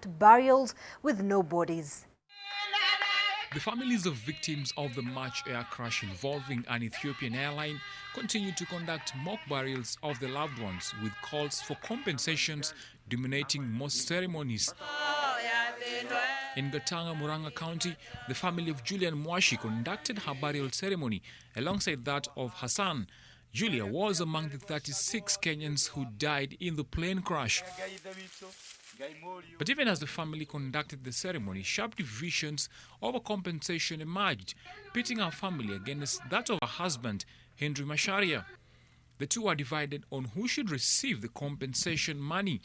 mocked burials with no bodies. The families of victims of the March air crash involving an Ethiopian airline continue to conduct mock burials of their loved ones, with calls for compensations dominating most ceremonies. In Gatanga, Muranga County, the family of Julian Mwashi conducted her burial ceremony alongside that of Hassan. Julia was among the 36 Kenyans who died in the plane crash. But even as the family conducted the ceremony, sharp divisions over compensation emerged, pitting her family against that of her husband, Henry Masharia. The two are divided on who should receive the compensation money.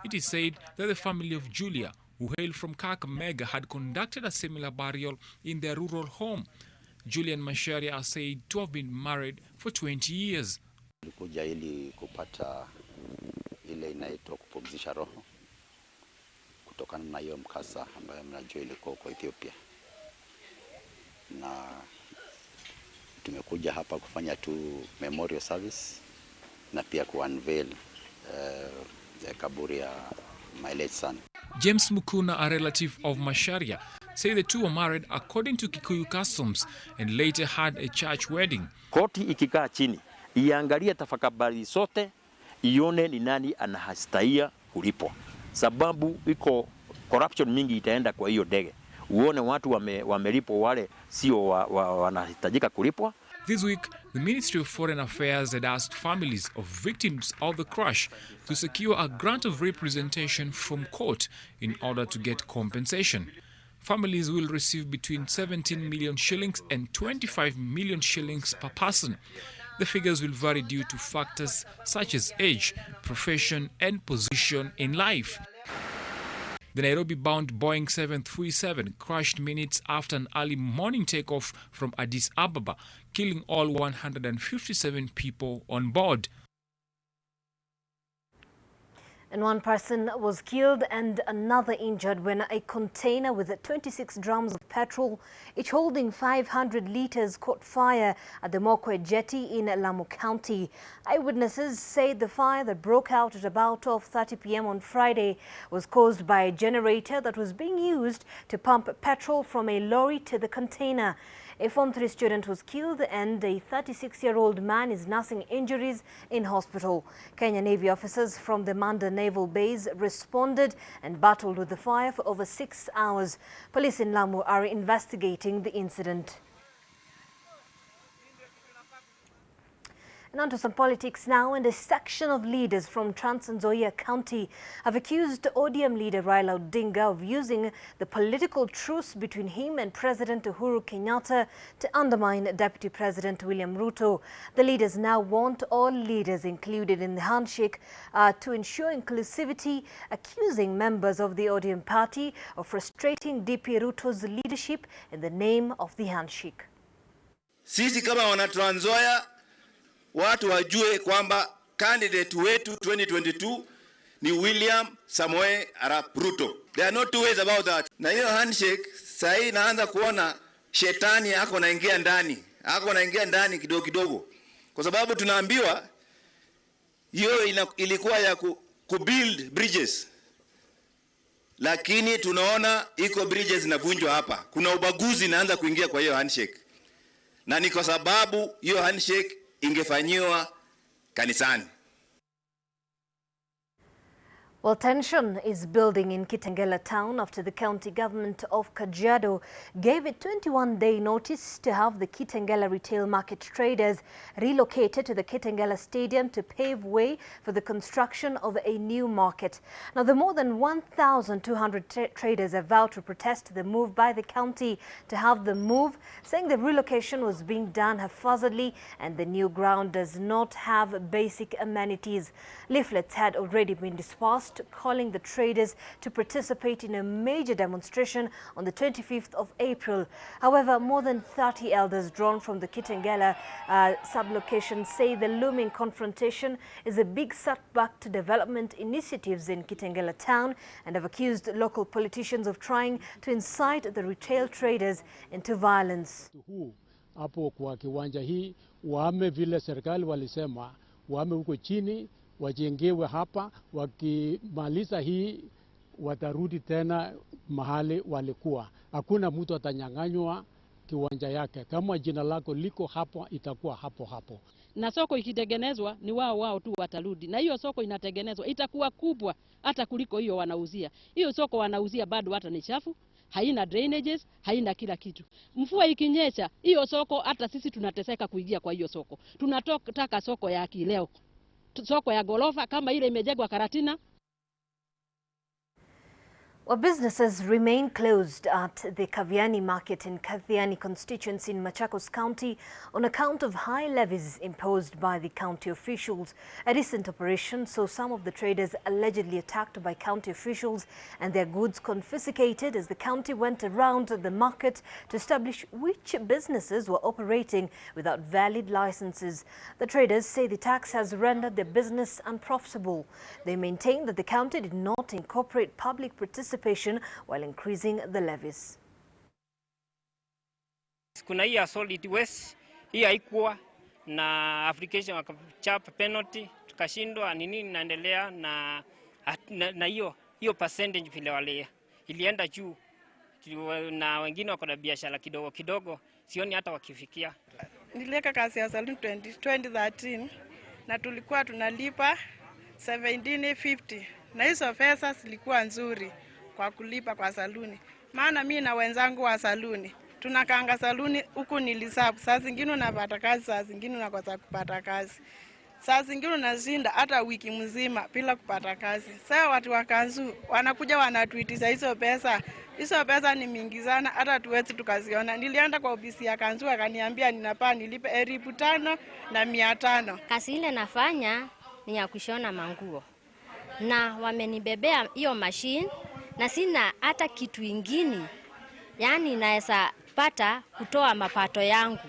It is said that the family of Julia, who hail from Kakamega, had conducted a similar burial in their rural home. Julia and Masharia are said to have been married for 20 years. Nilikuja ili kupata ile inaitwa kupumzisha roho kutokana na hiyo mkasa ambayo mnajua ilikuwa kwa Ethiopia. Na tumekuja hapa kufanya tu memorial service na pia ku-unveil kaburi ya my late son. James Mukuna, a relative of Masharia, say the two were married according to Kikuyu customs and later had a church wedding. Koti ikikaa chini, iangalia tafakabari sote, ione ni nani anahastahili kulipwa. Sababu iko corruption mingi itaenda kwa hiyo ndege. Uone watu wamelipwa wale sio wanahitajika kulipwa. This week, the Ministry of Foreign Affairs had asked families of victims of the crash to secure a grant of representation from court in order to get compensation. Families will receive between 17 million shillings and 25 million shillings per person. The figures will vary due to factors such as age, profession, and position in life. The Nairobi-bound Boeing 737 crashed minutes after an early morning takeoff from Addis Ababa, killing all 157 people on board. And one person was killed and another injured when a container with 26 drums of petrol, each holding 500 liters, caught fire at the Mokwe jetty in Lamu County. Eyewitnesses say the fire that broke out at about 12:30 p.m. on Friday was caused by a generator that was being used to pump petrol from a lorry to the container. A Form 3 student was killed and a 36-year-old man is nursing injuries in hospital. Kenya Navy officers from the Manda Naval Base responded and battled with the fire for over 6 hours. Police in Lamu are investigating the incident. And on to some politics now, and a section of leaders from Trans Nzoia County have accused ODM leader Raila Odinga of using the political truce between him and President Uhuru Kenyatta to undermine Deputy President William Ruto. The leaders now want all leaders included in the handshake to ensure inclusivity, accusing members of the ODM party of frustrating DP Ruto's leadership in the name of the handshake. Sisi kama wana Trans Nzoia, watu wajue kwamba candidate wetu 2022 ni William Samoei Arap Ruto. There are no two ways about that. Na hiyo handshake sasa inaanza kuona shetani ako naingia ndani kidogo kidogo. Kwa sababu tunaambiwa hiyo ilikuwa ya kubuild bridges. Lakini tunaona iko bridges zinavunjwa hapa. Kuna ubaguzi inaanza kuingia kwa hiyo handshake. Na ni kwa sababu hiyo handshake ingefanyiwa kanisani. Well, tension is building in Kangela town after the county government of Kajiado gave a 21-day notice to have the Kangela retail market traders relocated to the Kangela Stadium to pave way for the construction of a new market. Now, the more than 1,200 traders have vowed to protest the move by the county to have the move, saying the relocation was being done haphazardly and the new ground does not have basic amenities. Leaflets had already been dispersed, calling the traders to participate in a major demonstration on the 25th of April. However, more than 30 elders drawn from the Kangela sublocation say the looming confrontation is a big setback to development initiatives in Kangela town and have accused local politicians of trying to incite the retail traders into violence. Hapo kwa kiwanja hii wame vile serikali walisema wame huko chini wajengewe hapa, wakimaliza hii watarudi tena mahali walikuwa. Hakuna mtu atanyang'anywa kiwanja yake. Kama jina lako liko hapo, itakuwa hapo hapo. Na soko ikitengenezwa ni wao tu watarudi. Na hiyo soko inatengenezwa itakuwa kubwa hata kuliko hiyo wanauzia. Hiyo soko wanauzia bado hata ni chafu, haina drainages, haina kila kitu. Mvua ikinyesha, hiyo soko hata sisi tunateseka kuingia kwa hiyo soko. Tunataka soko ya kileo. Soko ya gorofa kama ile imejengwa Karatina. Well, businesses remain closed at the Kaviani market in Kathiani constituency in Machakos County on account of high levies imposed by the county officials. A recent operation saw some of the traders allegedly attacked by county officials and their goods confiscated as the county went around the market to establish which businesses were operating without valid licenses. The traders say the tax has rendered their business unprofitable. They maintain that the county did not incorporate public participation while increasing the levies. Kuna hii solid waste hii haikuwa na application wakachapa penalty tukashindwa nini inaendelea na hiyo percentage vile wale ilienda juu na wengine wako na biashara kidogo kidogo sioni hata wakifikia. Niliweka kazi ya saluni 2013 na tulikuwa tunalipa 1750 na hizo pesa zilikuwa nzuri kwa kulipa kwa saluni. Maana mimi na wenzangu wa saluni tunakaanga saluni huku nilisabu. Saa zingine unapata kazi, saa zingine unakosa kupata kazi. Saa zingine unashinda hata wiki mzima bila kupata kazi. Sasa watu wa kanzu wanakuja wanatuitisha hizo pesa. Hizo pesa ni mingi sana hata tuwezi tukaziona. Nilienda kwa ofisi ya kanzu akaniambia ninapaa nilipe 5,500. Kazi ile nafanya ni ya kushona manguo. Na wamenibebea hiyo machine na sina hata kitu ingine. Yaani naweza pata kutoa mapato yangu.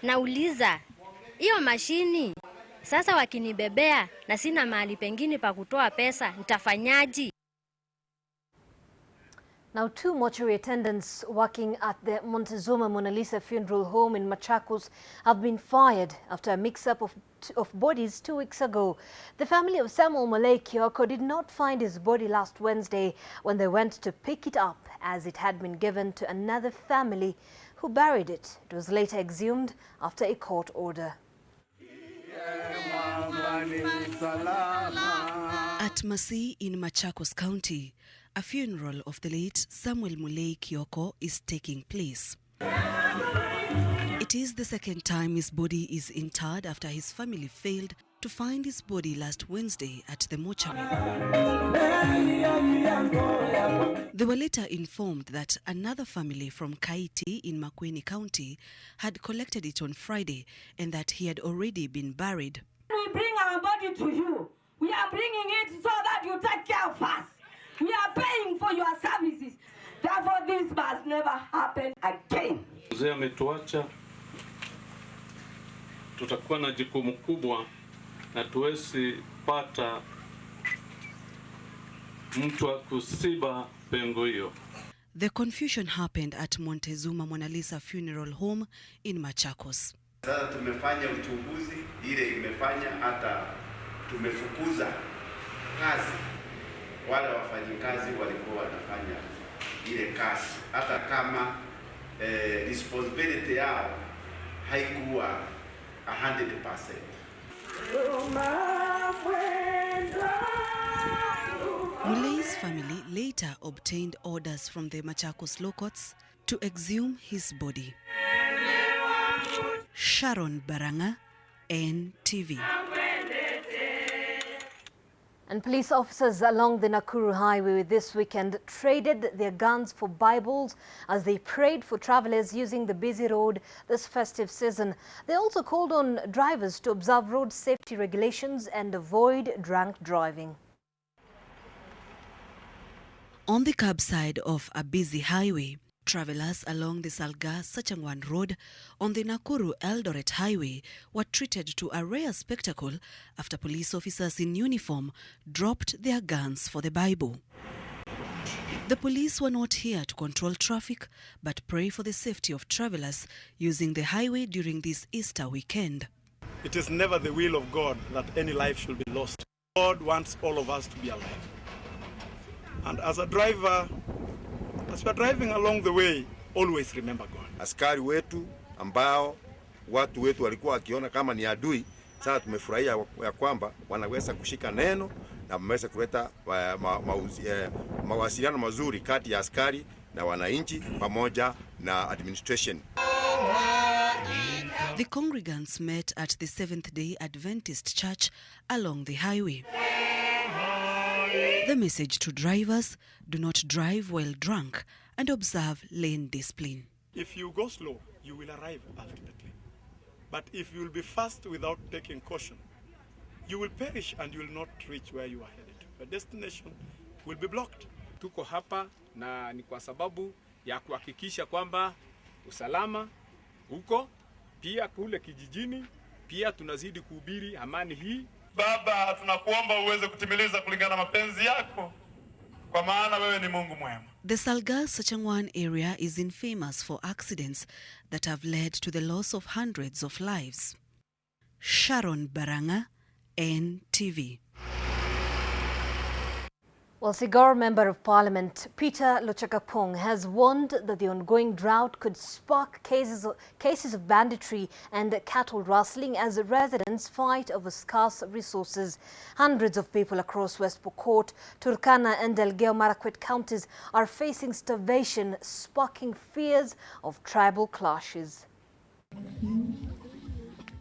Nauliza hiyo mashini sasa wakinibebea na sina mahali pengine pa kutoa pesa nitafanyaje? Now, 2 mortuary attendants working at the Montezuma Mona Lisa funeral home in Machakos have been fired after a mix-up of bodies 2 weeks ago. The family of Samuel Malay Kioko did not find his body last Wednesday when they went to pick it up, as it had been given to another family who buried it. It was later exhumed after a court order. At Masi in Machakos County, a funeral of the late Samuel Mulei Kioko is taking place. It is the second time his body is interred after his family failed to find his body last Wednesday at the mortuary. They were later informed that another family from Kaiti in Makueni County had collected it on Friday and that he had already been buried. We bring our body to you. We are bringing it so that you take care of us. We are paying for your services. Therefore, this must never happen again. Mzee ametuacha, tutakuwa na jukumu kubwa na tuwezi pata mtu wa kusiba pengo hiyo. The confusion happened at Montezuma Mona Lisa funeral home in Machakos. Sasa tumefanya uchunguzi, ile imefanya hata tumefukuza kazi wale wafanyikazi walikuwa wanafanya ile kazi, hata kama responsibility yao haikuwa 100%. Mulei's family later obtained orders from the Machakos law courts to exhume his body. Sharon Baranga, NTV. And police officers along the Nakuru Highway this weekend traded their guns for Bibles as they prayed for travelers using the busy road this festive season. They also called on drivers to observe road safety regulations and avoid drunk driving. On the curbside of a busy highway, travelers along the Salga-Sachangwan Road on the Nakuru-Eldoret Highway were treated to a rare spectacle after police officers in uniform dropped their guns for the Bible. The police were not here to control traffic, but pray for the safety of travelers using the highway during this Easter weekend. It is never the will of God that any life should be lost. God wants all of us to be alive. And as a driver, as you are driving along the way, always remember God. Askari wetu ambao watu wetu walikuwa wakiona kama ni adui, sasa tumefurahia ya kwamba wanaweza kushika neno na wameweza kuleta mawasiliano mazuri kati ya askari na wananchi pamoja na administration. The congregants met at the Seventh-day Adventist Church along the highway. The message to drivers: do not drive while drunk and observe lane discipline. If you go slow, you will arrive ultimately. But if you will be fast without taking caution, you will perish and you will not reach where you are headed. Your destination will be blocked. Tuko hapa na ni kwa sababu ya kuhakikisha kwamba usalama uko pia kule kijijini, pia tunazidi kuhubiri amani hii. Baba, tunakuomba uweze kutimiliza kulingana na mapenzi yako, kwa maana wewe ni Mungu mwema. The Salga-Sachangwan area is infamous for accidents that have led to the loss of hundreds of lives. Sharon Baranga, NTV. Well, Sigor Member of Parliament Peter Lochakapong has warned that the ongoing drought could spark cases of banditry and cattle rustling as residents fight over scarce resources. Hundreds of people across West Pokot, Turkana and Elgeyo Marakwet counties are facing starvation, sparking fears of tribal clashes.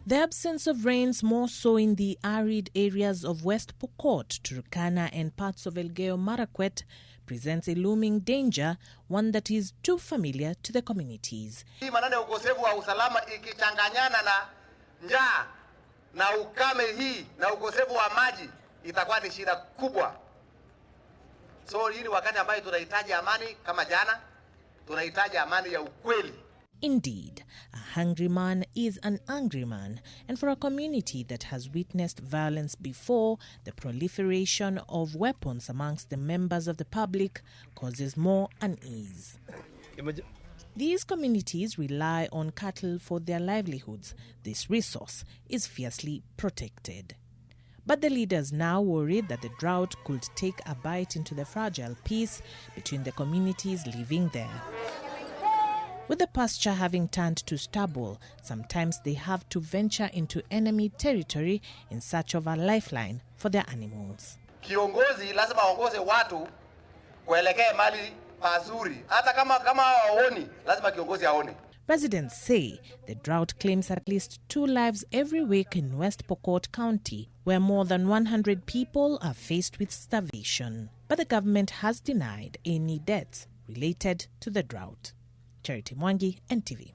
The absence of rains, more so in the arid areas of West Pokot, Turkana and parts of Elgeyo Marakwet, presents a looming danger, one that is too familiar to the communities. Hii maneno ukosefu wa usalama ikichanganyana na njaa na ukame hii na ukosefu wa maji itakuwa ni shida kubwa. So hii ni wakati ambayo tunahitaji amani kama jana, tunahitaji amani ya ukweli. Indeed, a hungry man is an angry man, and for a community that has witnessed violence before, the proliferation of weapons amongst the members of the public causes more unease. These communities rely on cattle for their livelihoods. This resource is fiercely protected. But the leaders now worried that the drought could take a bite into the fragile peace between the communities living there. With the pasture having turned to stubble, sometimes they have to venture into enemy territory in search of a lifeline for their animals. Kiongozi lazima aongoze watu kuelekea mali pazuri. Hata kama hawaoni, lazima kiongozi aone. Residents say the drought claims at least 2 lives every week in West Pokot County, where more than 100 people are faced with starvation. But the government has denied any deaths related to the drought. Charity Mwangi, NTV.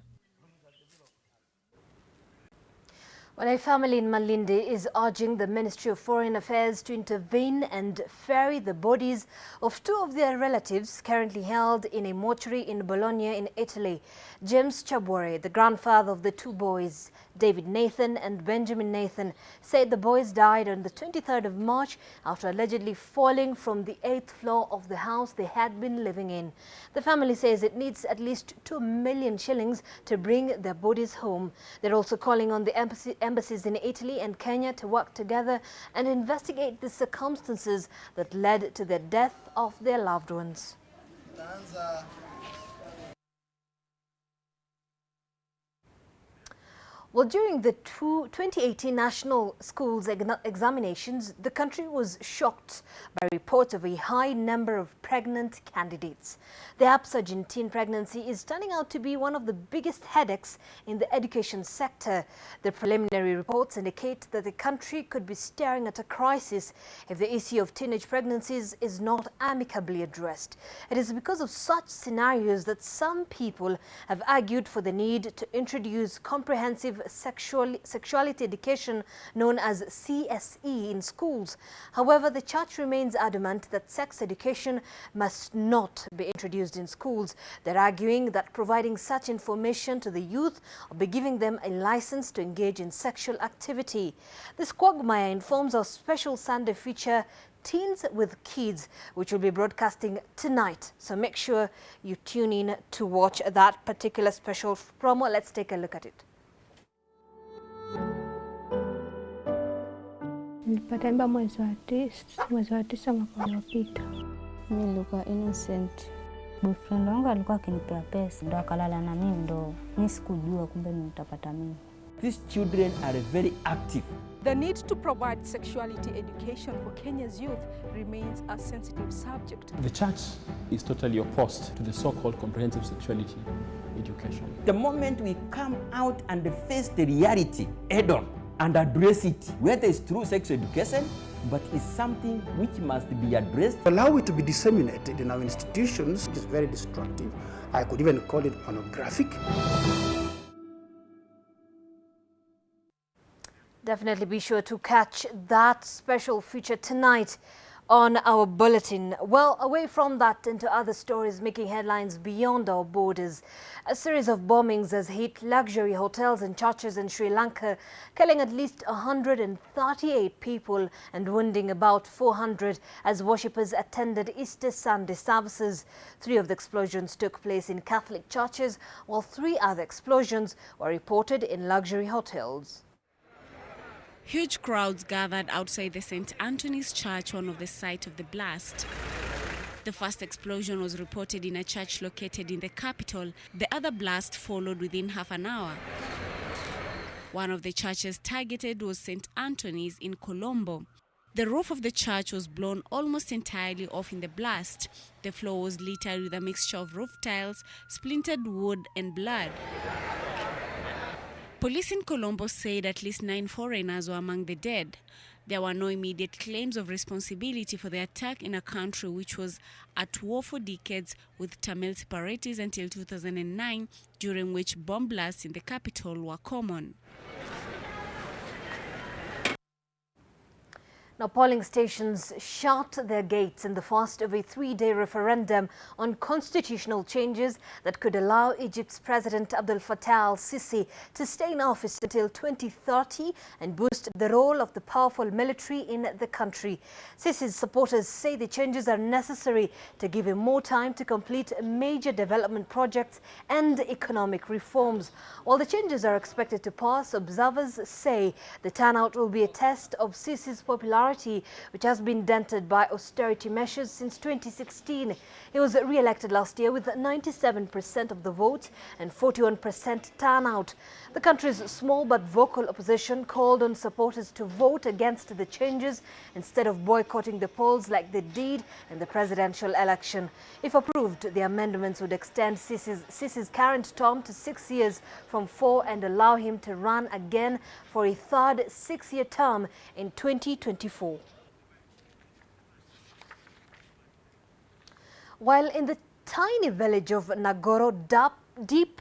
Well, a family in Malindi is urging the Ministry of Foreign Affairs to intervene and ferry the bodies of 2 of their relatives currently held in a mortuary in Bologna in Italy. James Chabore, the grandfather of the 2 boys, David Nathan and Benjamin Nathan, said the boys died on the 23rd of March after allegedly falling from the 8th floor of the house they had been living in. The family says it needs at least 2 million shillings to bring their bodies home. They're also calling on the embassies in Italy and Kenya to work together and investigate the circumstances that led to the death of their loved ones. Well, during the 2018 National Schools examinations, the country was shocked by reports of a high number of pregnant candidates. The upsurge in teen pregnancy is turning out to be one of the biggest headaches in the education sector. The preliminary reports indicate that the country could be staring at a crisis if the issue of teenage pregnancies is not amicably addressed. It is because of such scenarios that some people have argued for the need to introduce comprehensive sexuality education known as CSE in schools. However, the church remains adamant that sex education must not be introduced in schools. They're arguing that providing such information to the youth will be giving them a license to engage in sexual activity. This quagmire informs our special Sunday feature, Teens with Kids, which will be broadcasting tonight. So make sure you tune in to watch that particular special promo. Let's take a look at it. Nilipata mimba mwezi wa 9 mwaka uliopita. Mimi nilikuwa innocent. Boyfriend wangu alikuwa akinipea pesa, ndo akalala na mimi, ndo mimi sikujua kumbe nitapata mimi. These children are very active. The need to provide sexuality education for Kenya's youth remains a sensitive subject. The church is totally opposed to the so-called comprehensive sexuality education. The moment we come out and face the reality head-on and address it, whether it's through sex education, but it's something which must be addressed. Allow it to be disseminated in our institutions is very destructive. I could even call it pornographic. Definitely be sure to catch that special feature tonight on our bulletin. Well, away from that, into other stories making headlines beyond our borders. A series of bombings has hit luxury hotels and churches in Sri Lanka, killing at least 138 people and wounding about 400 as worshippers attended Easter Sunday services. 3 of the explosions took place in Catholic churches, while 3 other explosions were reported in luxury hotels. Huge crowds gathered outside the St. Anthony's Church, one of the sites of the blast. The first explosion was reported in a church located in the capital. The other blast followed within half an hour. One of the churches targeted was St. Anthony's in Colombo. The roof of the church was blown almost entirely off in the blast. The floor was littered with a mixture of roof tiles, splintered wood and blood. Police in Colombo said at least 9 foreigners were among the dead. There were no immediate claims of responsibility for the attack in a country which was at war for decades with Tamil separatists until 2009, during which bomb blasts in the capital were common. Now, polling stations shut their gates in the first of a 3-day referendum on constitutional changes that could allow Egypt's President Abdel Fattah al-Sisi to stay in office until 2030 and boost the role of the powerful military in the country. Sisi's supporters say the changes are necessary to give him more time to complete major development projects and economic reforms. While the changes are expected to pass, observers say the turnout will be a test of Sisi's popularity, which has been dented by austerity measures since 2016. He was re-elected last year with 97% of the vote and 41% turnout. The country's small but vocal opposition called on supporters to vote against the changes instead of boycotting the polls like they did in the presidential election. If approved, the amendments would extend Sisi's current term to 6 years from 4 and allow him to run again for a third 6-year term in 2024. While in the tiny village of Nagoro Deep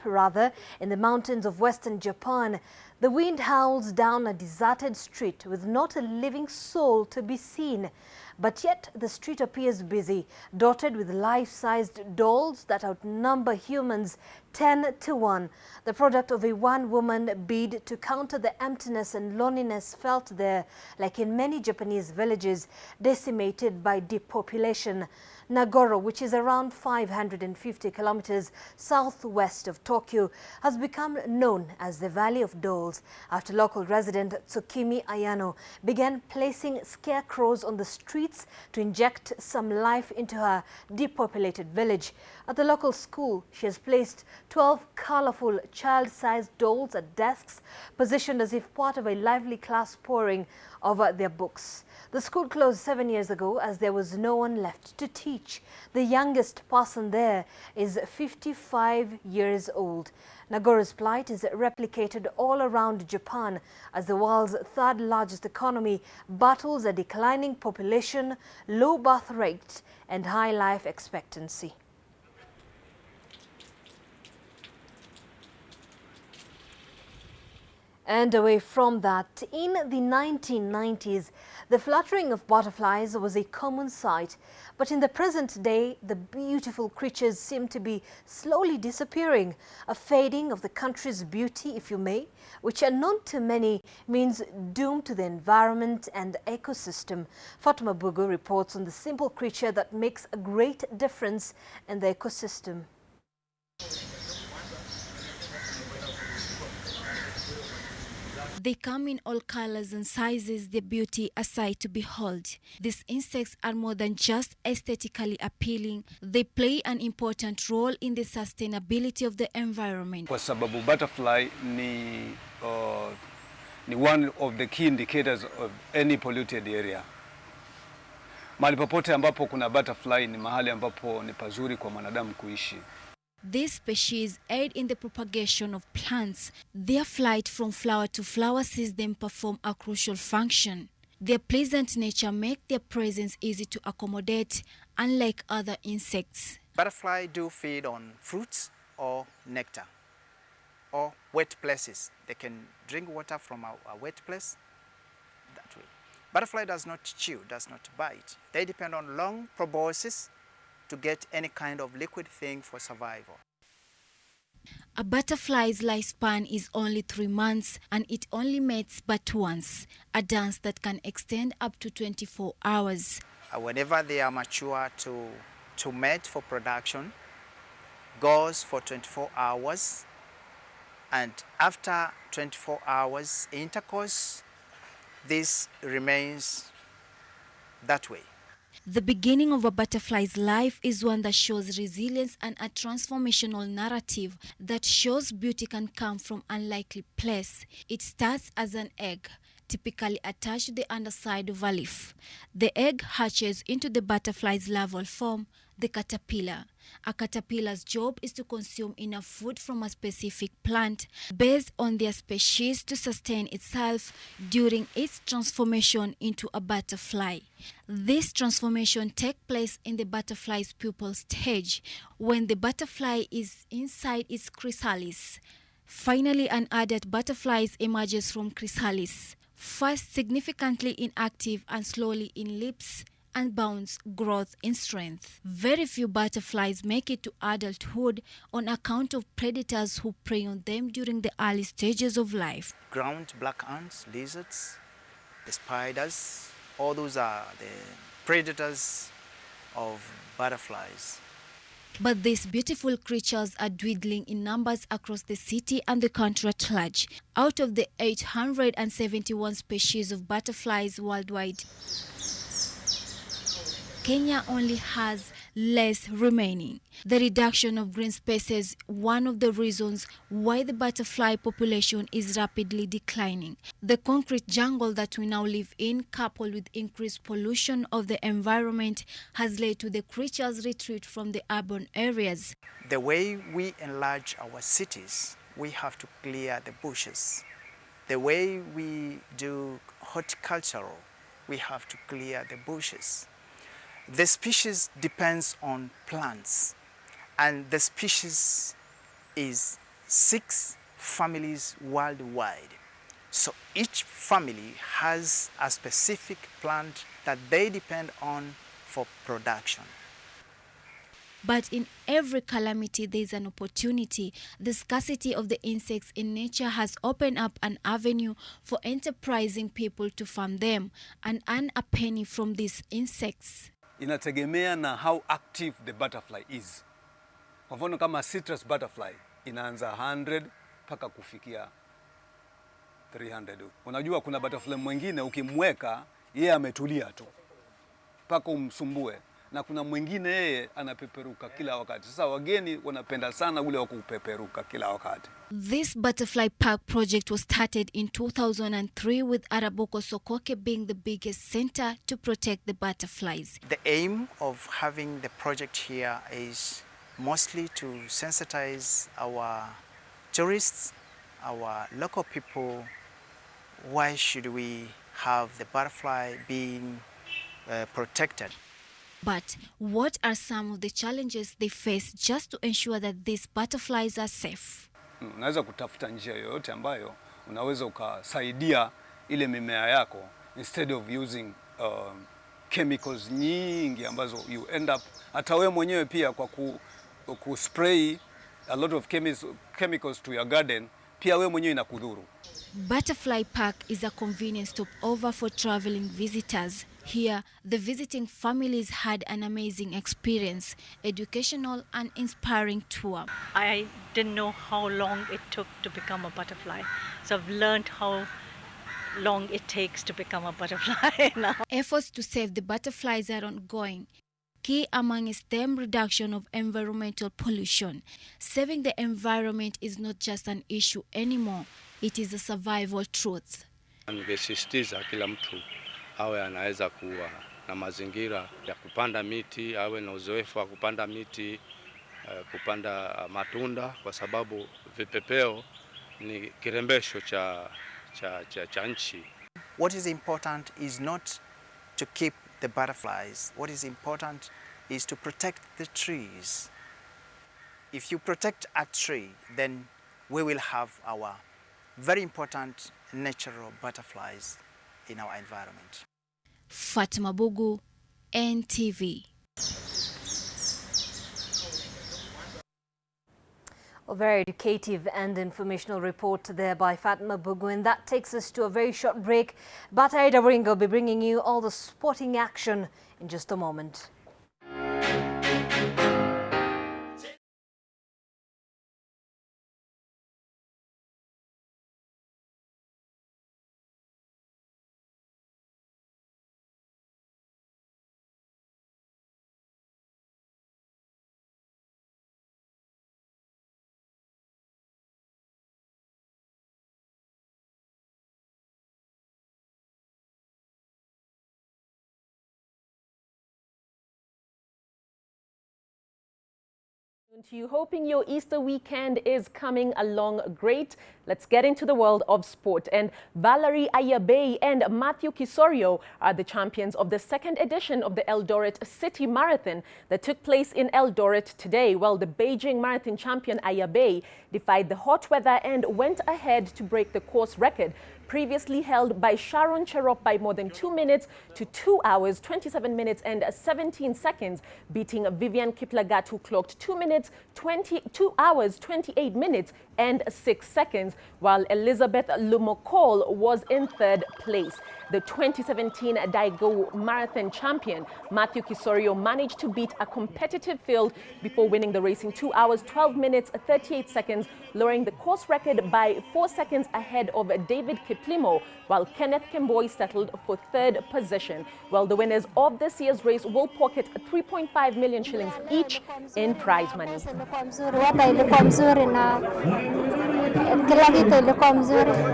in the mountains of western Japan, the wind howls down a deserted street with not a living soul to be seen. But yet the street appears busy, dotted with life-sized dolls that outnumber humans 10 to 1, the product of a one-woman bid to counter the emptiness and loneliness felt there, like in many Japanese villages decimated by depopulation. Nagoro, which is around 550 kilometers southwest of Tokyo, has become known as the Valley of Dolls after local resident Tsukimi Ayano began placing scarecrows on the streets to inject some life into her depopulated village. At the local school, she has placed 12 colorful child-sized dolls at desks, positioned as if part of a lively class pouring over their books. The school closed 7 years ago as there was no one left to teach. The youngest person there is 55 years old. Nagoro's plight is replicated all around Japan as the world's third largest economy battles a declining population, low birth rate, and high life expectancy. And away from that, in the 1990s, the fluttering of butterflies was a common sight. But in the present day, the beautiful creatures seem to be slowly disappearing, a fading of the country's beauty, if you may, which unknown to many means doom to the environment and ecosystem. Fatuma Bugu reports on the simple creature that makes a great difference in the ecosystem. The They come in all colors and sizes, their beauty a sight to behold. These insects are more than just aesthetically appealing. They play an important role in the sustainability of the environment. Kwa sababu butterfly ni one of the key indicators of any polluted area. Mahali popote ambapo kuna butterfly ni mahali ambapo ni pazuri kwa mwanadamu kuishi. These species aid in the propagation of plants. Their flight from flower to flower sees them perform a crucial function. Their pleasant nature makes their presence easy to accommodate, unlike other insects. Butterflies do feed on fruits or nectar or wet places. They can drink water from a wet place that way. Butterfly does not chew, does not bite. They depend on long proboscis to get any kind of liquid thing for survival. A butterfly's lifespan is only 3 months and it only mates but once, a dance that can extend up to 24 hours. Whenever they are mature to mate for production, goes for 24 hours, and after 24 hours intercourse, this remains that way. The beginning of a butterfly's life is one that shows resilience and a transformational narrative that shows beauty can come from unlikely place. It starts as an egg, typically attached to the underside of a leaf. The egg hatches into the butterfly's larval form, the caterpillar. A caterpillar's job is to consume enough food from a specific plant based on their species to sustain itself during its transformation into a butterfly. This transformation takes place in the butterfly's pupal stage, when the butterfly is inside its chrysalis. Finally, an adult butterfly emerges from chrysalis, first significantly inactive and slowly in leaps and bounds growth in strength. Very few butterflies make it to adulthood on account of predators who prey on them during the early stages of life. Ground black ants, lizards, the spiders, all those are the predators of butterflies. But these beautiful creatures are dwindling in numbers across the city and the country at large. Out of the 871 species of butterflies worldwide, Kenya only has less remaining. The reduction of green spaces is one of the reasons why the butterfly population is rapidly declining. The concrete jungle that we now live in, coupled with increased pollution of the environment, has led to the creatures' retreat from the urban areas. The way we enlarge our cities, we have to clear the bushes. The way we do horticultural, we have to clear the bushes. The species depends on plants, and the species is 6 families worldwide. So each family has a specific plant that they depend on for production. But in every calamity, there is an opportunity. The scarcity of the insects in nature has opened up an avenue for enterprising people to farm them and earn a penny from these insects. Inategemea na how active the butterfly is. Kwa mfano kama citrus butterfly inaanza 100 mpaka kufikia 300. Unajua kuna butterfly mwingine ukimweka yeye ametulia tu mpaka umsumbue, na kuna mwingine yeye anapeperuka kila wakati. Sasa wageni wanapenda sana ule wa kupeperuka kila wakati. This butterfly park project was started in 2003 with Araboko Sokoke being the biggest center to protect the butterflies. The aim of having the project here is mostly to sensitize our tourists, our local people. Why should we have the butterfly being protected? But what are some of the challenges they face just to ensure that these butterflies are safe? Unaweza kutafuta njia yoyote ambayo unaweza ukasaidia ile mimea yako instead of using chemicals nyingi ambazo you end up hata wewe mwenyewe pia kwa kuspray a lot of chemicals to your garden, pia wewe mwenyewe inakudhuru. Butterfly Park is a convenient stopover for traveling visitors. Here, the visiting families had an amazing experience, educational and inspiring tour. I didn't know how long it took to become a butterfly. So I've learned how long it takes to become a butterfly now. Efforts to save the butterflies are ongoing. Key amongst them, reduction of environmental pollution. Saving the environment is not just an issue anymore, it is a survival truth. Ningesisitiza kila mtu awe anaweza kuwa na mazingira ya kupanda miti, awe na uzoefu wa kupanda miti, kupanda matunda, kwa sababu vipepeo ni kirembesho cha nchi. What is important is not to keep the butterflies. What is important is to protect the trees. If you protect a tree, then we will have our very important natural butterflies in our environment. Fatima Bugu, NTV. A very educative and informational report there by Fatima Bugu, and that takes us to a very short break. But Aida Ringo will be bringing you all the sporting action in just a moment. To you, hoping your Easter weekend is coming along great. Let's get into the world of sport. And Valerie Ayabe and Matthew Kisorio are the champions of the second edition of the Eldoret City Marathon that took place in Eldoret today. Well, the Beijing Marathon champion Ayabe defied the hot weather and went ahead to break the course record previously held by Sharon Cherop by more than 2 minutes to 2 hours, 27 minutes and 17 seconds, beating Vivian Kiplagat, who clocked 2 hours, 28 minutes and 6 seconds, while Elizabeth Lumokol was in third place. The 2017 Daegu Marathon champion, Matthew Kisorio, managed to beat a competitive field before winning the race in 2 hours, 12 minutes, 38 seconds, lowering the course record by 4 seconds ahead of David Kiplimo, while Kenneth Kemboi settled for third position. Well, the winners of this year's race will pocket 3.5 million shillings each in prize money.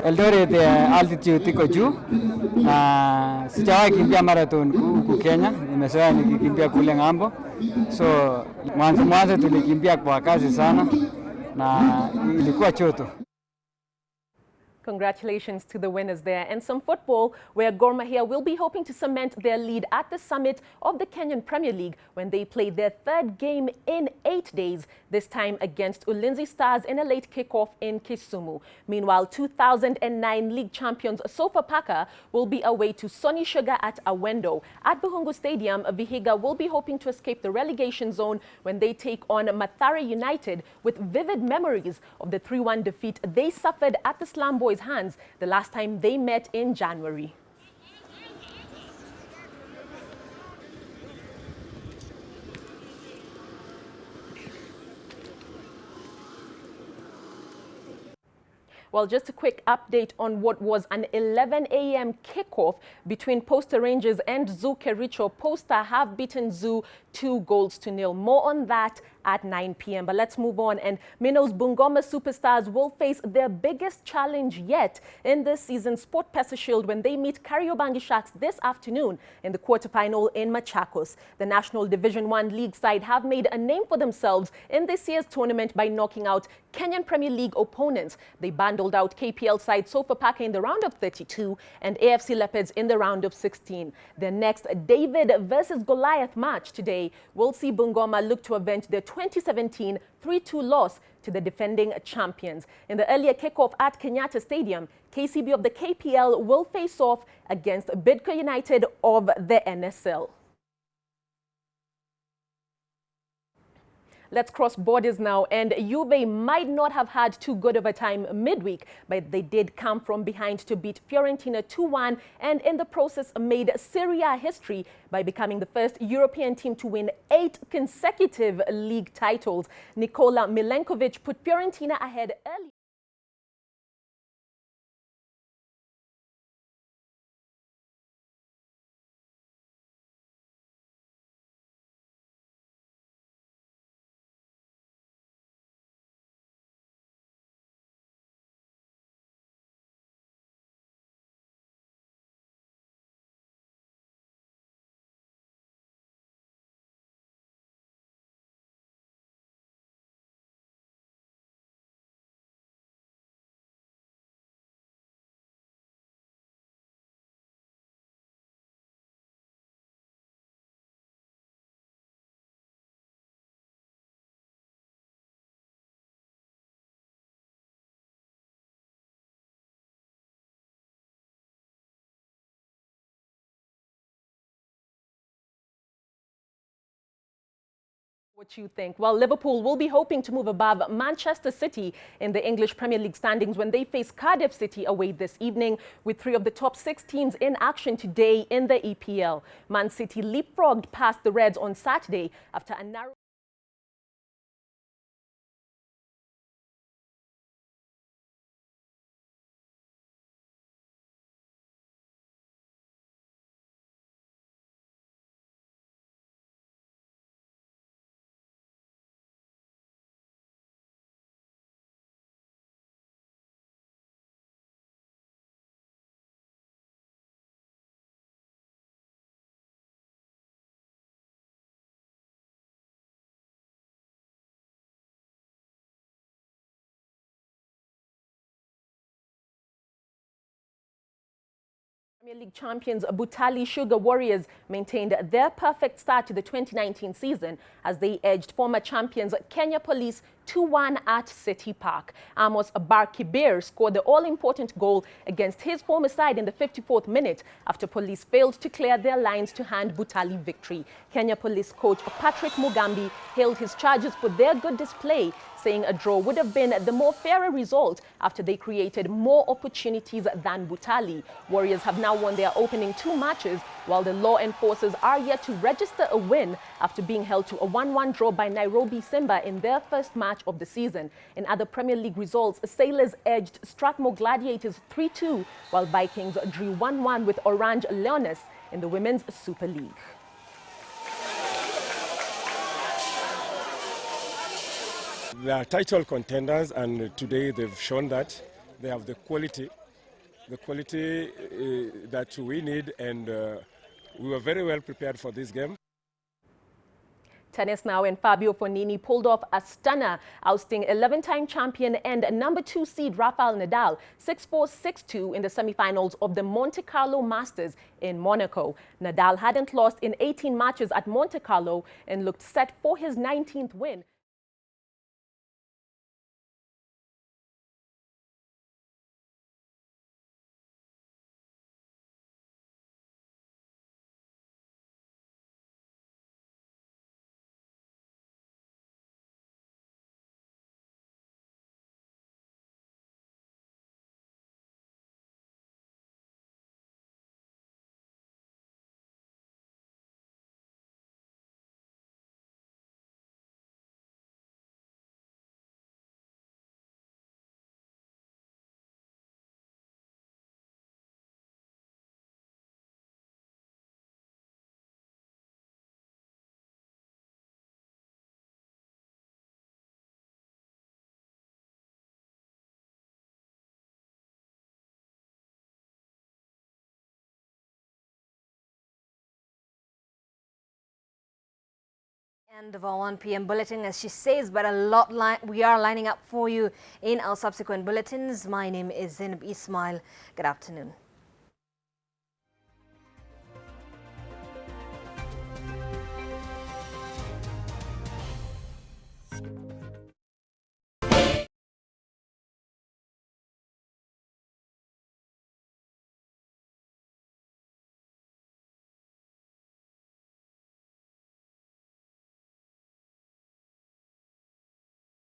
Eldoret altitude iko juu. Sijawahi kimbia marathon huku Kenya, nimezoea nikikimbia kule ng'ambo. So mwanzo tulikimbia kwa kasi sana na ilikuwa choto. Congratulations to the winners there. And some football, where Gor Mahia will be hoping to cement their lead at the summit of the Kenyan Premier League when they play their third game in 8 days, this time against Ulinzi Stars in a late kickoff in Kisumu. Meanwhile, 2009 league champions Sofapaka will be away to Sony Sugar at Awendo. At Buhungu Stadium, Vihiga will be hoping to escape the relegation zone when they take on Mathare United, with vivid memories of the 3-1 defeat they suffered at the Slam Boys' hands the last time they met in January. Well, just a quick update on what was an 11 a.m. kickoff between Posta Rangers and Zoo Kericho. Posta have beaten Zoo 2-0. More on that at 9 p.m. But let's move on. And Minnows Bungoma Superstars will face their biggest challenge yet in this season's Sport Pesa Shield when they meet Kariobangi Sharks this afternoon in the quarterfinal in Machakos. The National Division 1 League side have made a name for themselves in this year's tournament by knocking out Kenyan Premier League opponents. They bundled out KPL side Sofapaka in the round of 32 and AFC Leopards in the round of 16. Their next David versus Goliath match today will see Bungoma look to avenge their 2017 3-2 loss to the defending champions. In the earlier kickoff at Kenyatta Stadium, KCB of the KPL will face off against Bidco United of the NSL. Let's cross borders now, and Juve might not have had too good of a time midweek, but they did come from behind to beat Fiorentina 2-1 and in the process made Serie A history by becoming the first European team to win 8 consecutive league titles. Nikola Milenkovic put Fiorentina ahead early. What you think? Well, Liverpool will be hoping to move above Manchester City in the English Premier League standings when they face Cardiff City away this evening, with 3 of the top 6 teams in action today in the EPL. Man City leapfrogged past the Reds on Saturday after a narrow Premier League champions Butali Sugar Warriors maintained their perfect start to the 2019 season as they edged former champions Kenya Police 2-1 at City Park. Amos Barkibir scored the all-important goal against his former side in the 54th minute after Police failed to clear their lines to hand Butali victory. Kenya Police coach Patrick Mugambi hailed his charges for their good display, saying a draw would have been the more fairer result after they created more opportunities than Butali. Warriors have now won their opening 2 matches, while the law enforcers are yet to register a win after being held to a 1-1 draw by Nairobi Simba in their first match of the season. In other Premier League results, Sailors edged Strathmore Gladiators 3-2, while Vikings drew 1-1 with Orange Leones in the Women's Super League. They are title contenders, and today they've shown that they have the quality that we need, and we were very well prepared for this game. Tennis now, and Fabio Fognini pulled off a stunner, ousting 11-time champion and number 2 seed Rafael Nadal 6-4, 6-2 in the semi-finals of the Monte Carlo Masters in Monaco. Nadal hadn't lost in 18 matches at Monte Carlo and looked set for his 19th win. End of our 1 p.m. bulletin, as she says, but we are lining up for you in our subsequent bulletins. My name is Zainab Ismail. Good afternoon.